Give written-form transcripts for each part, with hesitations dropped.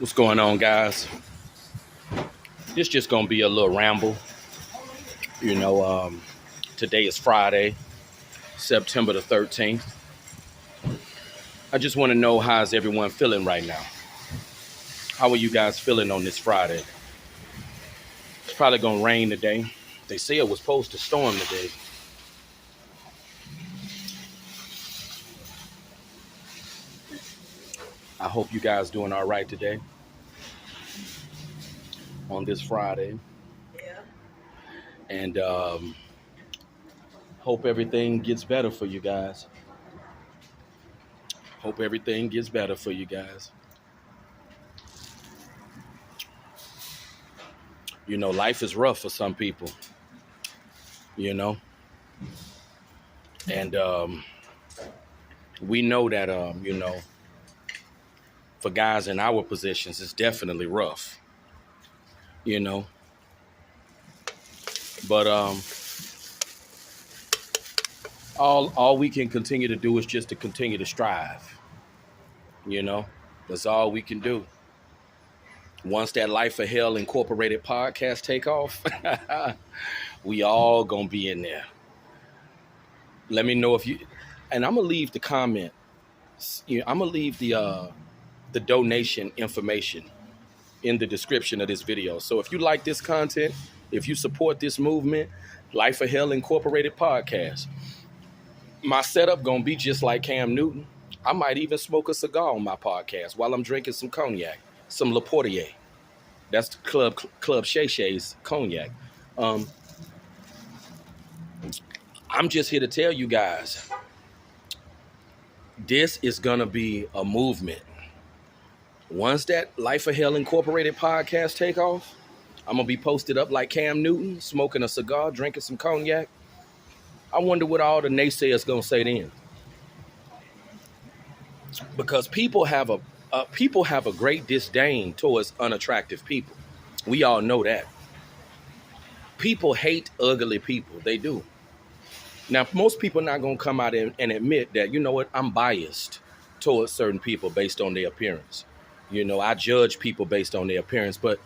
What's going on, guys? This just gonna be a little ramble. You know, today is Friday, September the 13th. I just want to know how's everyone feeling right now. How are you guys feeling on this Friday? It's probably gonna rain today. They say it was supposed to storm today. I hope you guys doing all right today on this Friday, and hope everything gets better for you guys. Hope everything gets better for you guys. You know, life is rough for some people. You know, and we know that for guys in our positions, it's definitely rough. You know, but all we can continue to do is just to continue to strive. You know, that's all we can do. Once that Life of Hell Incorporated podcast take off, we all gonna be in there. Let me know if you, and I'm gonna leave the comment. I'm gonna leave the donation information in the description of this video. So if you like this content, if you support this movement, Life of Hell Incorporated podcast, my setup gonna be just like Cam Newton. I might even smoke a cigar on my podcast while I'm drinking some cognac, some Le Portier. That's the Club Shay Shay's cognac. I'm just here to tell you guys, this is gonna be a movement. Once that Life of Hell Incorporated podcast take off, I'm gonna be posted up like Cam Newton, smoking a cigar, drinking some cognac. I wonder what all the naysayers gonna say then, because people have a great disdain towards unattractive people. We all know that. People hate ugly people. They do. Now, most people not gonna come out and admit that, you know what, I'm biased towards certain people based on their appearance. You know, I judge people based on their appearance, but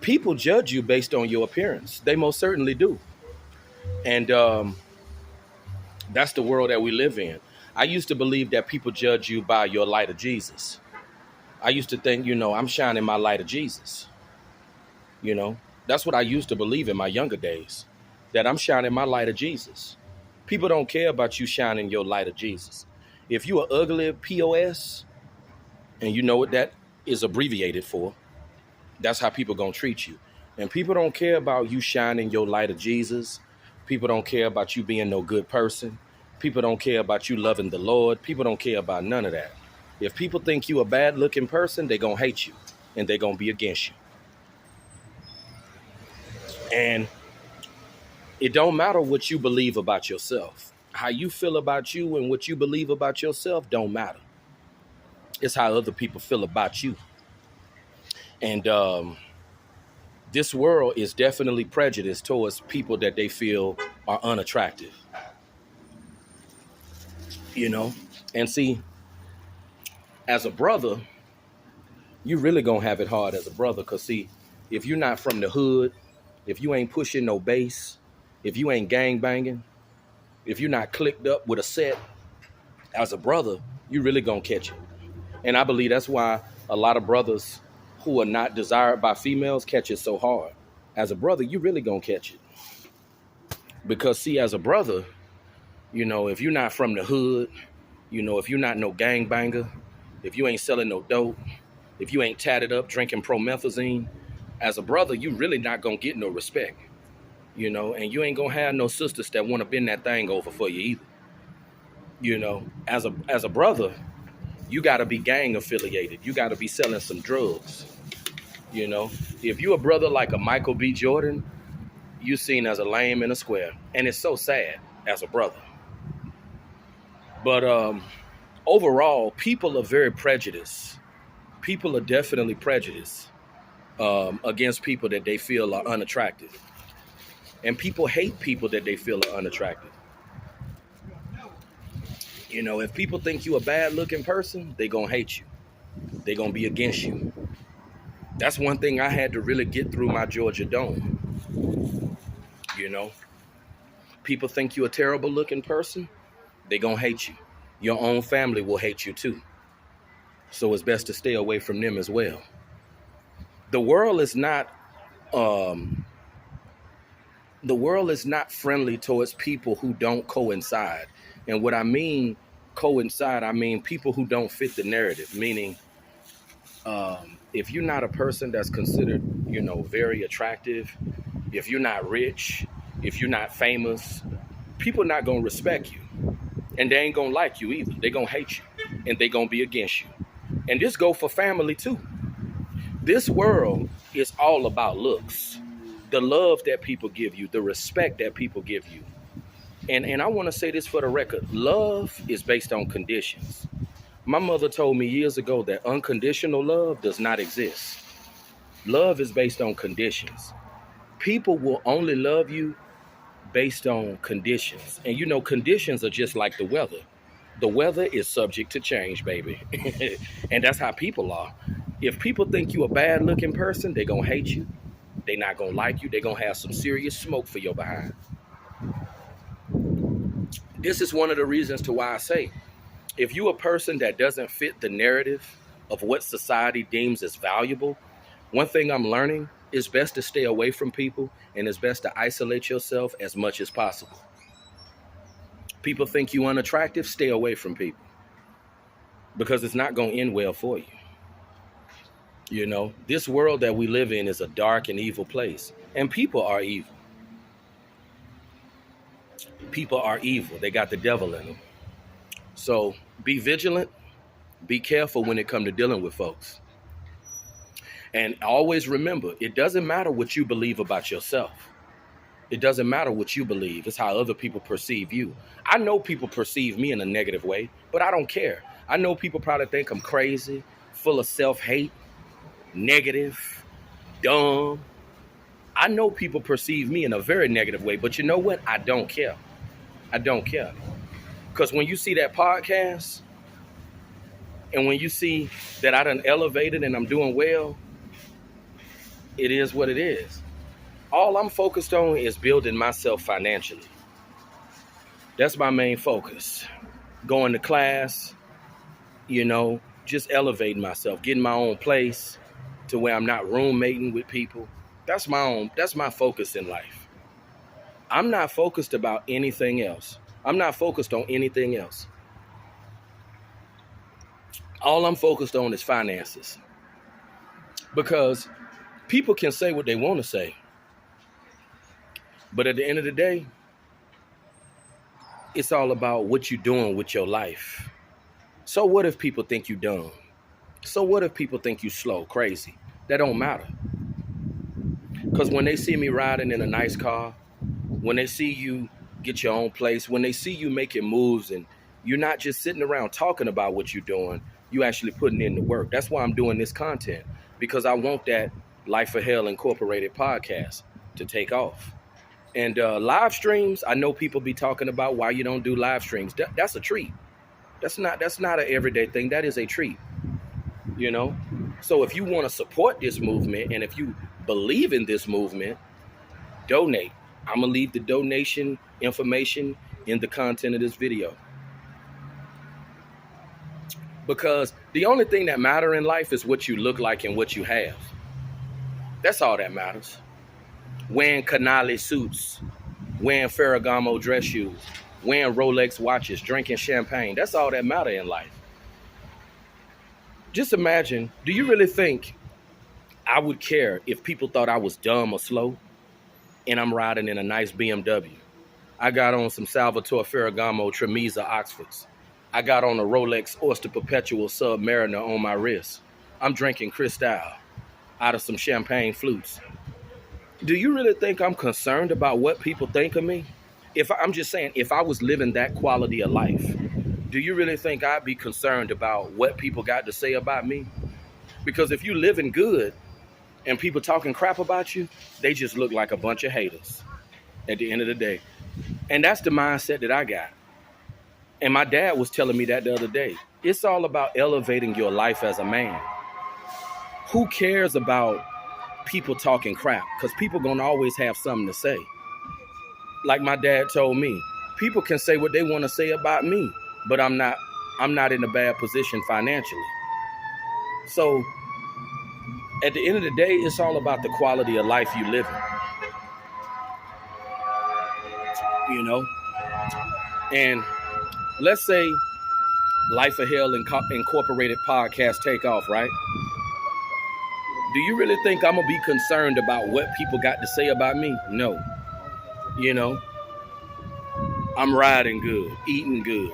people judge you based on your appearance. They most certainly do. And that's the world that we live in. I used to believe that people judge you by your light of Jesus. I used to think, I'm shining my light of Jesus. That's what I used to believe in my younger days, that I'm shining my light of Jesus. People don't care about you shining your light of Jesus. If you are ugly POS, and you know what that is abbreviated for, that's how people gonna treat you. And people don't care about you shining your light of Jesus. People don't care about you being no good person. People don't care about you loving the Lord. People don't care about none of that. If people think you a bad looking person, they gonna hate you and they gonna be against you. And it don't matter what you believe about yourself. How you feel about you and what you believe about yourself don't matter. It's how other people feel about you. And this world is definitely prejudiced towards people that they feel are unattractive. And see, as a brother, you really gonna have it hard as a brother, because see, if you're not from the hood, if you ain't pushing no bass, if you ain't gang banging, if you're not clicked up with a set, as a brother, you really gonna catch it. And I believe that's why a lot of brothers who are not desired by females catch it so hard. As a brother, you really gonna catch it. Because see, as a brother, if you're not from the hood, if you're not no gangbanger, if you ain't selling no dope, if you ain't tatted up drinking promethazine, as a brother, you really not gonna get no respect. And you ain't gonna have no sisters that want to bend that thing over for you either. As a brother, you gotta be gang affiliated. You gotta be selling some drugs. If you a brother like a Michael B. Jordan, you seen as a lame in a square. And it's so sad as a brother. But overall, people are very prejudiced. People are definitely prejudiced against people that they feel are unattractive. And people hate people that they feel are unattractive. If people think you a bad looking person, they gonna hate you. They gonna be against you. That's one thing I had to really get through my Georgia Dome. You know, people think you're a terrible looking person, they're going to hate you. Your own family will hate you too. So it's best to stay away from them as well. The world is not um, the world is not friendly towards people who don't coincide. And what I mean coincide, I mean people who don't fit the narrative, meaning if you're not a person that's considered, very attractive, if you're not rich, if you're not famous, people are not going to respect you. And they ain't going to like you either. They're going to hate you. And they're going to be against you. And this go for family too. This world is all about looks. The love that people give you, the respect that people give you. And I want to say this for the record. Love is based on conditions. My mother told me years ago that unconditional love does not exist. Love is based on conditions. People will only love you based on conditions. And conditions are just like the weather. The weather is subject to change, baby. And that's how people are. If people think you a bad looking person, they're going to hate you. They're not going to like you. They're going to have some serious smoke for your behind. This is one of the reasons to why I say, if you're a person that doesn't fit the narrative of what society deems as valuable, one thing I'm learning is best to stay away from people, and it's best to isolate yourself as much as possible. People think you unattractive, stay away from people, because it's not going to end well for you. This world that we live in is a dark and evil place, and people are evil. People are evil. They got the devil in them. So be vigilant, be careful when it comes to dealing with folks. And always remember, it doesn't matter what you believe about yourself. It doesn't matter what you believe. It's how other people perceive you. I know people perceive me in a negative way, but I don't care. I know people probably think I'm crazy, full of self-hate, negative, dumb. I know people perceive me in a very negative way, but you know what? I don't care. I don't care. Because when you see that podcast, and when you see that I done elevated and I'm doing well, it is what it is. All I'm focused on is building myself financially. That's my main focus. Going to class, just elevating myself, getting my own place to where I'm not roommating with people. That's my focus in life. I'm not focused about anything else. I'm not focused on anything else. All I'm focused on is finances. Because people can say what they want to say. But at the end of the day, it's all about what you're doing with your life. So what if people think you dumb? So what if people think you slow, crazy? That don't matter. Because when they see me riding in a nice car, when they see you get your own place, when they see you making moves and you're not just sitting around talking about what you're doing, you actually putting in the work. That's why I'm doing this content, because I want that Life of Hell Incorporated podcast to take off. And live streams, I know people be talking about why you don't do live streams. That's a treat. That's not an everyday thing. That is a treat, So if you want to support this movement, and if you believe in this movement, donate. I'm going to leave the donation information in the content of this video. Because the only thing that matters in life is what you look like and what you have. That's all that matters. Wearing Canale suits, wearing Ferragamo dress shoes, wearing Rolex watches, drinking champagne. That's all that matters in life. Just imagine, do you really think I would care if people thought I was dumb or slow and I'm riding in a nice BMW? I got on some Salvatore Ferragamo Tremeza Oxfords. I got on a Rolex Oyster Perpetual Submariner on my wrist. I'm drinking Cristal out of some champagne flutes. Do you really think I'm concerned about what people think of me? I'm just saying, if I was living that quality of life, do you really think I'd be concerned about what people got to say about me? Because if you living good and people talking crap about you, they just look like a bunch of haters at the end of the day. And that's the mindset that I got. And my dad was telling me that the other day. It's all about elevating your life as a man. Who cares about people talking crap? Because people gonna always have something to say. Like my dad told me, people can say what they want to say about me, but I'm not in a bad position financially. So at the end of the day, it's all about the quality of life you live in, you know? And let's say Life of Hell Incorporated podcast take off, right? Do you really think I'm gonna be concerned about what people got to say about me? No. You know, I'm riding good, eating good,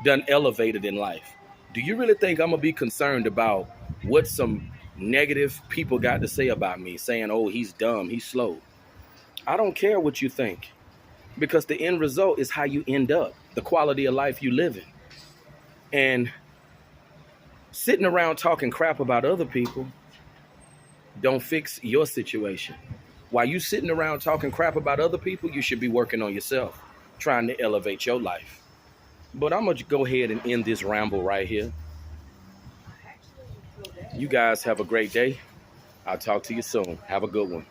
done elevated in life. Do you really think I'm gonna be concerned about what some negative people got to say about me, saying, oh, he's dumb, he's slow? I don't care what you think, because the end result is how you end up, the quality of life you live in. And sitting around talking crap about other people don't fix your situation. While you sitting around talking crap about other people, you should be working on yourself, trying to elevate your life. But I'm going to go ahead and end this ramble right here. You guys have a great day. I'll talk to you soon. Have a good one.